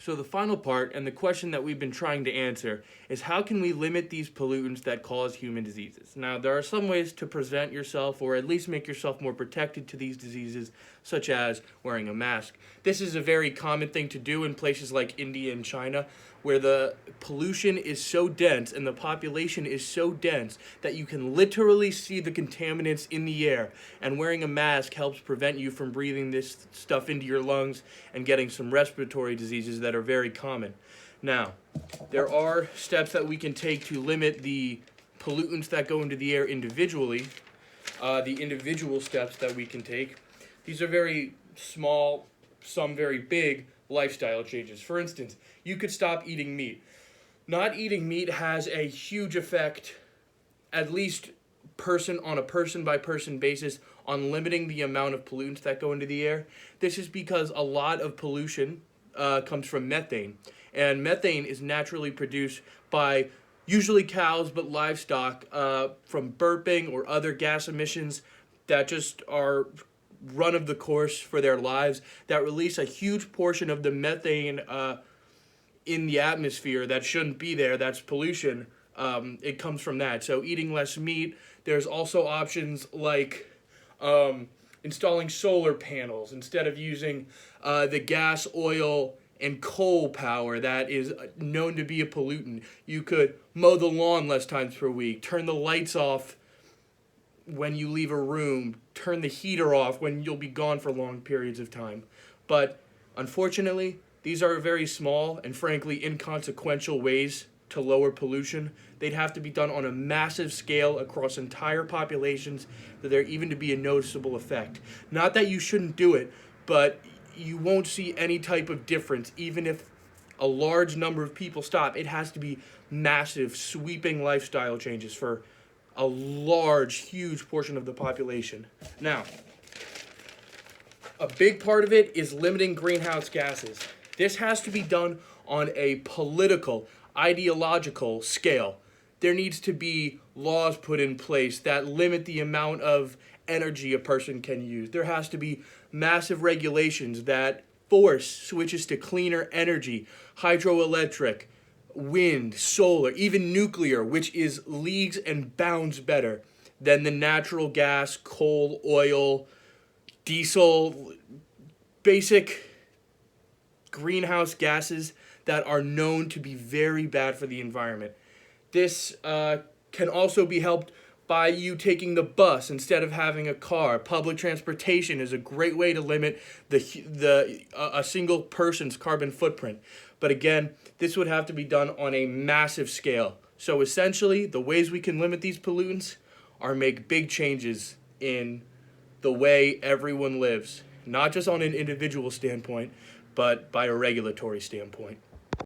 So the final part, and the question that we've been trying to answer, is how can we limit these pollutants that cause human diseases? Now, there are some ways to prevent yourself, or at least make yourself more protected to these diseases, such as wearing a mask. This is a very common thing to do in places like India and China, where the pollution is so dense and the population is so dense that you can literally see the contaminants in the air, and wearing a mask helps prevent you from breathing this stuff into your lungs and getting some respiratory diseases that are very common. Now, there are steps that we can take to limit the pollutants that go into the air individually. The individual steps that we can take. These are very small, some very big lifestyle changes. For instance, you could stop eating meat. Not eating meat has a huge effect, at least on a person by person basis, on limiting the amount of pollutants that go into the air. This is because a lot of pollution comes from methane, and methane is naturally produced by usually cows, but livestock, from burping or other gas emissions that just are run of the course for their lives, that release a huge portion of the methane in the atmosphere that shouldn't be there. That's pollution. It comes from that. So eating less meat. There's also options like installing solar panels instead of using the gas, oil, and coal power that is known to be a pollutant. You could mow the lawn less times per week, turn the lights off when you leave a room, turn the heater off when you'll be gone for long periods of time. But unfortunately, these are very small and frankly inconsequential ways to lower pollution. They'd have to be done on a massive scale across entire populations for there even to be a noticeable effect. Not that you shouldn't do it, but you won't see any type of difference even if a large number of people stop. It has to be massive, sweeping lifestyle changes for a large, huge portion of the population. Now, a big part of it is limiting greenhouse gases. This has to be done on a political, ideological scale. There needs to be laws put in place that limit the amount of energy a person can use. There has to be massive regulations that force switches to cleaner energy, hydroelectric, wind, solar, even nuclear, which is leagues and bounds better than the natural gas, coal, oil, diesel, basic greenhouse gases that are known to be very bad for the environment. This can also be helped by you taking the bus instead of having a car. Public transportation is a great way to limit a single person's carbon footprint. But again, this would have to be done on a massive scale. So essentially, the ways we can limit these pollutants are make big changes in the way everyone lives, not just on an individual standpoint, but by a regulatory standpoint.